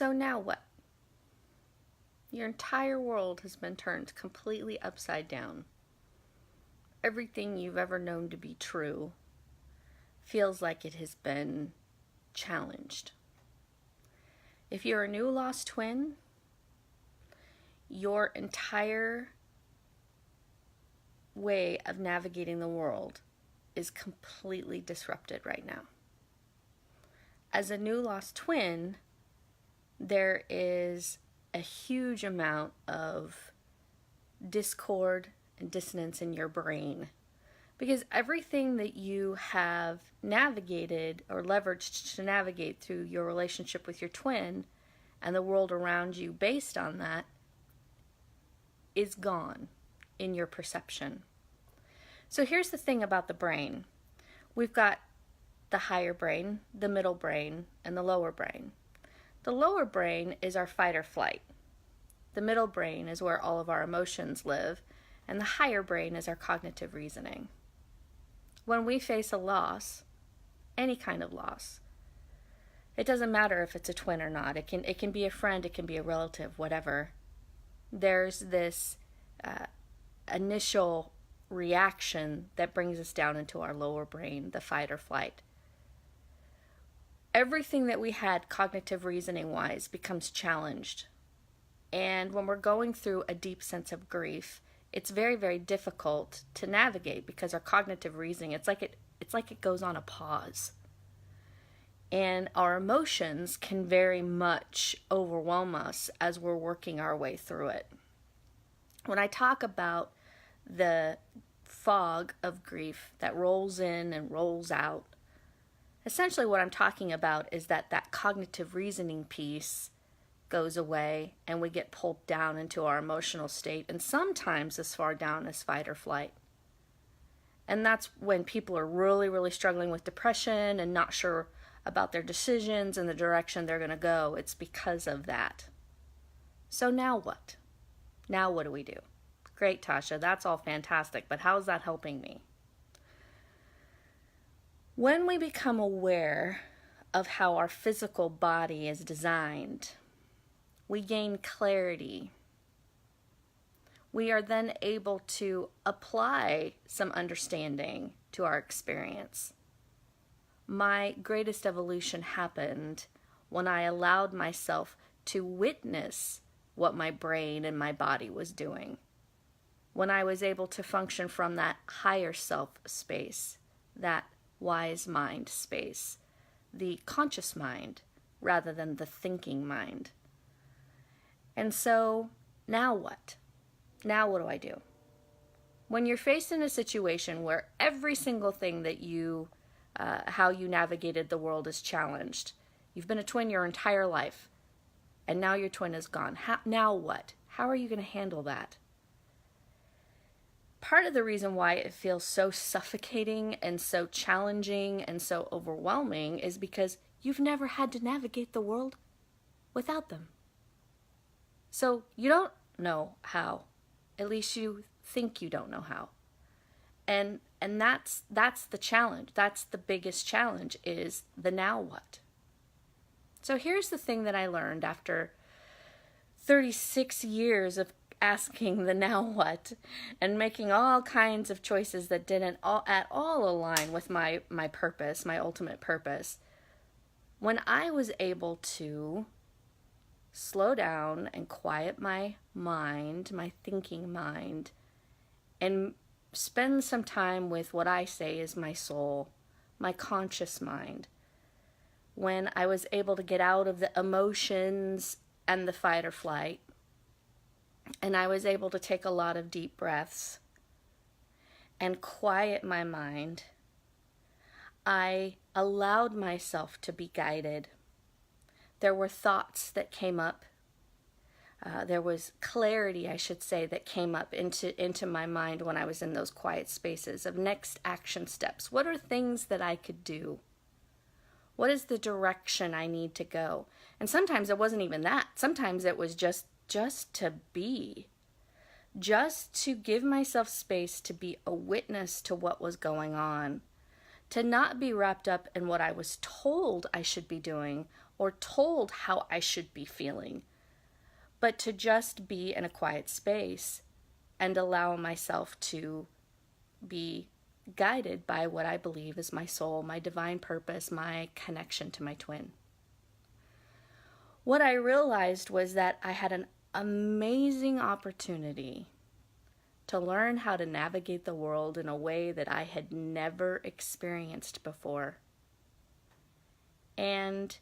So now what? Your entire world has been turned completely upside down. Everything you've ever known to be true feels like it has been challenged. If you're a new lost twin, your entire way of navigating the world is completely disrupted right now. As a new lost twin, there is a huge amount of discord and dissonance in your brain, because everything that you have navigated or leveraged to navigate through your relationship with your twin and the world around you based on that is gone in your perception. So here's the thing about the brain. We've got the higher brain, the middle brain, and the lower brain. The lower brain is our fight or flight. The middle brain is where all of our emotions live, and the higher brain is our cognitive reasoning. When we face a loss, any kind of loss, it doesn't matter if it's a twin or not. It can be a friend, it can be a relative, whatever. There's this initial reaction that brings us down into our lower brain, the fight or flight. Everything that we had cognitive reasoning wise becomes challenged. And when we're going through a deep sense of grief, it's very, very difficult to navigate because our cognitive reasoning, it's like it goes on a pause. And our emotions can very much overwhelm us as we're working our way through it. When I talk about the fog of grief that rolls in and rolls out, essentially what I'm talking about is that cognitive reasoning piece goes away and we get pulled down into our emotional state, and sometimes as far down as fight or flight. And that's when people are really, really struggling with depression and not sure about their decisions and the direction they're going to go. It's because of that. So now what? Now what do we do? Great, Tasha, that's all fantastic, but how is that helping me? When we become aware of how our physical body is designed, we gain clarity. We are then able to apply some understanding to our experience. My greatest evolution happened when I allowed myself to witness what my brain and my body was doing. When I was able to function from that higher self space, that wise mind space, the conscious mind rather than the thinking mind. And so now what? Now what do I do? When you're faced in a situation where every single thing that how you navigated the world is challenged, you've been a twin your entire life, and now your twin is gone. Now what? How are you going to handle that? Part of the reason why it feels so suffocating and so challenging and so overwhelming is because you've never had to navigate the world without them. So you don't know how. At least you think you don't know how. And that's the challenge. That's the biggest challenge, is the now what. So here's the thing that I learned after 36 years of asking the now what and making all kinds of choices that didn't at all align with my purpose, my ultimate purpose. When I was able to slow down and quiet my mind, my thinking mind, and spend some time with what I say is my soul, my conscious mind. When I was able to get out of the emotions and the fight or flight, and I was able to take a lot of deep breaths and quiet my mind, I allowed myself to be guided. There were thoughts that came up. There was clarity, I should say, that came up into my mind when I was in those quiet spaces of next action steps. What are things that I could do? What is the direction I need to go? And sometimes it wasn't even that. Sometimes it was just to be. Just to give myself space to be a witness to what was going on. To not be wrapped up in what I was told I should be doing or told how I should be feeling, but to just be in a quiet space and allow myself to be guided by what I believe is my soul, my divine purpose, my connection to my twin. What I realized was that I had an amazing opportunity to learn how to navigate the world in a way that I had never experienced before. And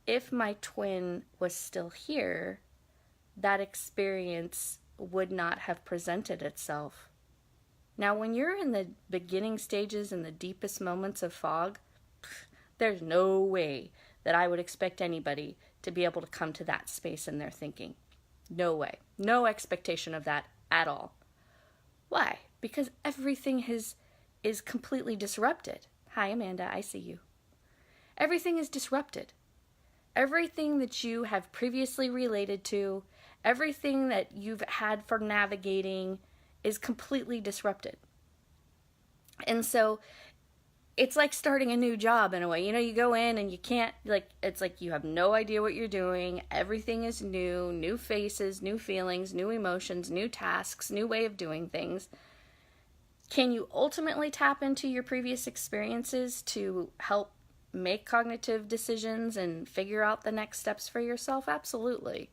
if my twin was still here, that experience would not have presented itself. Now, when you're in the beginning stages and the deepest moments of fog, there's no way that I would expect anybody to be able to come to that space in their thinking. No way. No expectation of that at all. Why? Because everything is completely disrupted. Hi, Amanda, I see you. Everything is disrupted. Everything that you have previously related to, everything that you've had for navigating is completely disrupted. And so it's like starting a new job in a way. You know, you go in and you can't, it's like you have no idea what you're doing. Everything is new faces, new feelings, new emotions, new tasks, new way of doing things. Can you ultimately tap into your previous experiences to help make cognitive decisions and figure out the next steps for yourself? Absolutely.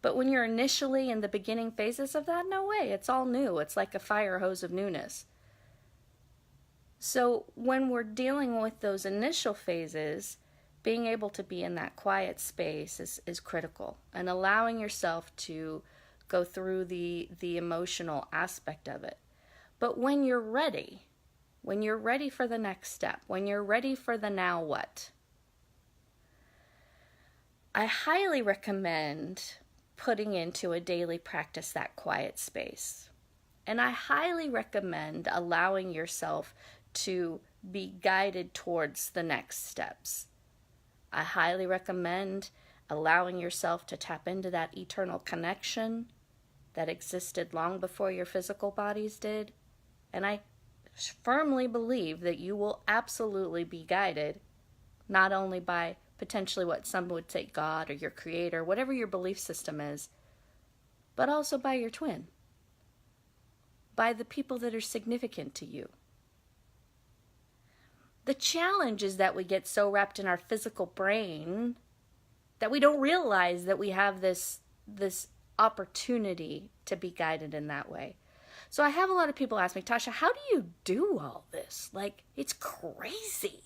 But when you're initially in the beginning phases of that, no way. It's all new. It's like a fire hose of newness. So when we're dealing with those initial phases, being able to be in that quiet space is critical, and allowing yourself to go through the emotional aspect of it. But when you're ready for the next step, when you're ready for the now what, I highly recommend putting into a daily practice that quiet space. And I highly recommend allowing yourself to be guided towards the next steps. I highly recommend allowing yourself to tap into that eternal connection that existed long before your physical bodies did. And I firmly believe that you will absolutely be guided, not only by potentially what some would say God or your creator, whatever your belief system is, but also by your twin, by the people that are significant to you. The challenge is that we get so wrapped in our physical brain that we don't realize that we have this opportunity to be guided in that way. So I have a lot of people ask me, Tasha, how do you do all this? Like, it's crazy.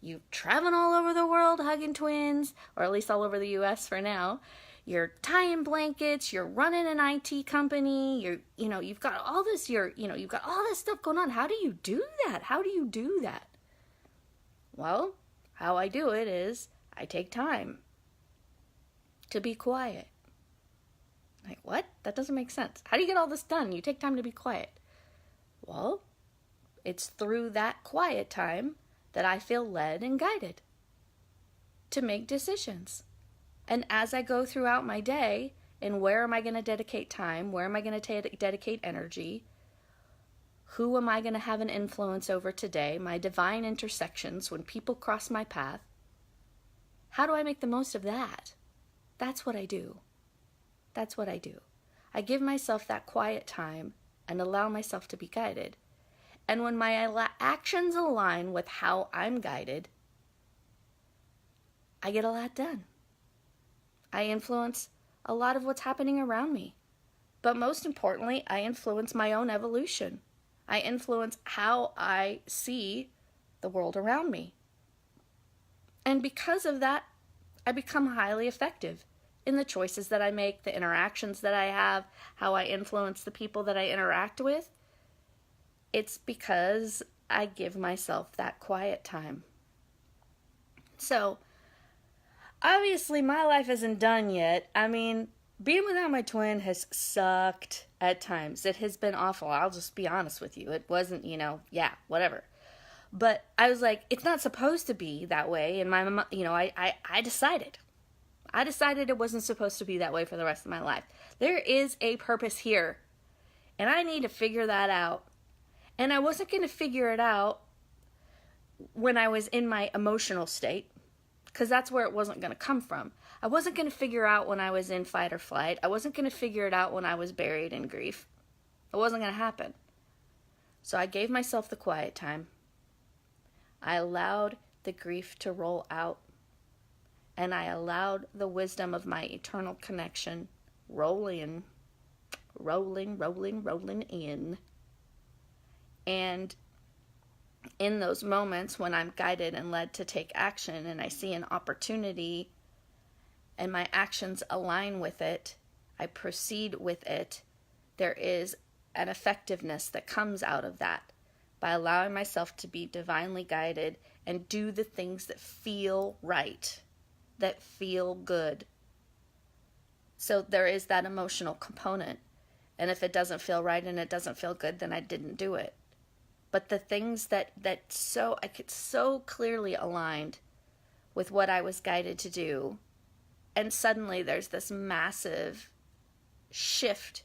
You're traveling all over the world hugging twins, or at least all over the U.S. for now. You're tying blankets, you're running an IT company, you've got all this, you've got all this stuff going on. How do you do that? How do you do that? Well, how I do it is I take time to be quiet. Like, what? That doesn't make sense. How do you get all this done? You take time to be quiet. Well, it's through that quiet time that I feel led and guided to make decisions. And as I go throughout my day, and where am I going to dedicate time? Where am I going to dedicate energy? Who am I going to have an influence over today? My divine intersections, when people cross my path. How do I make the most of that? That's what I do. That's what I do. I give myself that quiet time and allow myself to be guided. And when my actions align with how I'm guided, I get a lot done. I influence a lot of what's happening around me. But most importantly, I influence my own evolution. I influence how I see the world around me. And because of that, I become highly effective in the choices that I make, the interactions that I have, how I influence the people that I interact with. It's because I give myself that quiet time. So, obviously my life isn't done yet. I mean, being without my twin has sucked at times. It has been awful. I'll just be honest with you. It wasn't, whatever. But I was like, it's not supposed to be that way. And my mom, I decided. I decided it wasn't supposed to be that way for the rest of my life. There is a purpose here. And I need to figure that out. And I wasn't going to figure it out when I was in my emotional state. because that's where it wasn't going to come from. I wasn't going to figure out when I was in fight or flight. I wasn't going to figure it out when I was buried in grief. It wasn't going to happen. So I gave myself the quiet time. I allowed the grief to roll out, and I allowed the wisdom of my eternal connection rolling in. And in those moments when I'm guided and led to take action and I see an opportunity and my actions align with it, I proceed with it, there is an effectiveness that comes out of that by allowing myself to be divinely guided and do the things that feel right, that feel good. So there is that emotional component. And if it doesn't feel right and it doesn't feel good, then I didn't do it. But the things that I could so clearly aligned with what I was guided to do, and suddenly there's this massive shift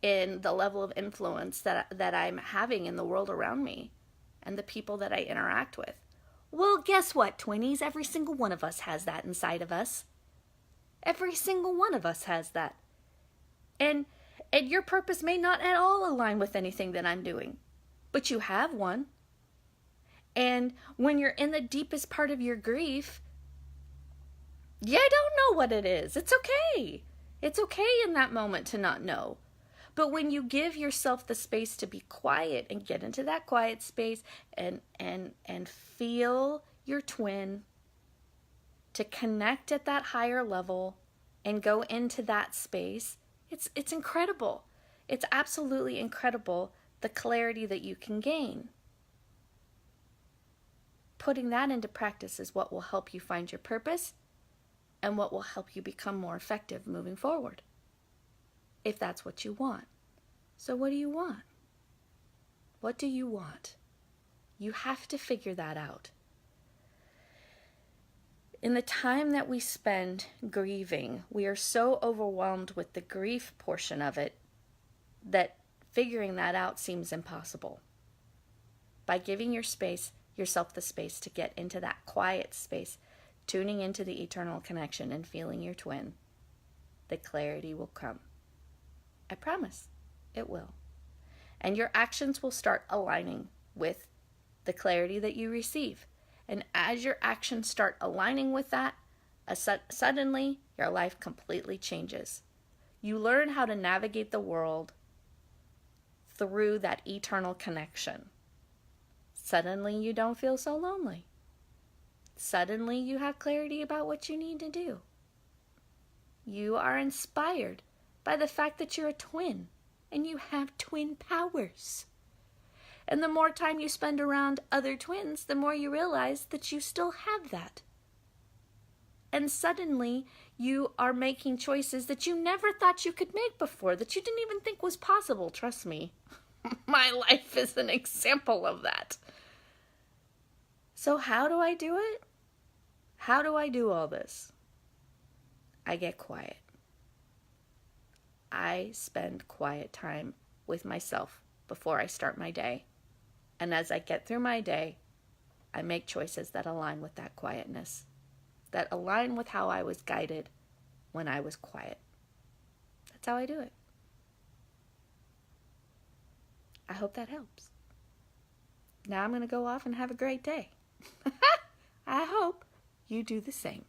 in the level of influence that I'm having in the world around me and the people that I interact with. Well, guess what, twinnies? Every single one of us has that inside of us. Every single one of us has that. And your purpose may not at all align with anything that I'm doing, but you have one. And when you're in the deepest part of your grief, you don't know what it is. It's okay. It's okay in that moment to not know. But when you give yourself the space to be quiet and get into that quiet space and feel your twin, to connect at that higher level and go into that space, it's incredible. It's absolutely incredible, the clarity that you can gain. Putting that into practice is what will help you find your purpose and what will help you become more effective moving forward, if that's what you want. So what do you want? What do you want? You have to figure that out. In the time that we spend grieving, we are so overwhelmed with the grief portion of it that figuring that out seems impossible. By giving yourself the space to get into that quiet space, tuning into the eternal connection and feeling your twin, the clarity will come. I promise, it will. And your actions will start aligning with the clarity that you receive. And as your actions start aligning with that, suddenly your life completely changes. You learn how to navigate the world through that eternal connection. Suddenly you don't feel so lonely. Suddenly you have clarity about what you need to do. You are inspired by the fact that you're a twin and you have twin powers. And the more time you spend around other twins, the more you realize that you still have that. And suddenly you are making choices that you never thought you could make before, that you didn't even think was possible. Trust me, my life is an example of that. So how do I do it? How do I do all this? I get quiet. I spend quiet time with myself before I start my day. And as I get through my day, I make choices that align with that quietness, that align with how I was guided when I was quiet. That's how I do it. I hope that helps. Now I'm going to go off and have a great day. I hope you do the same.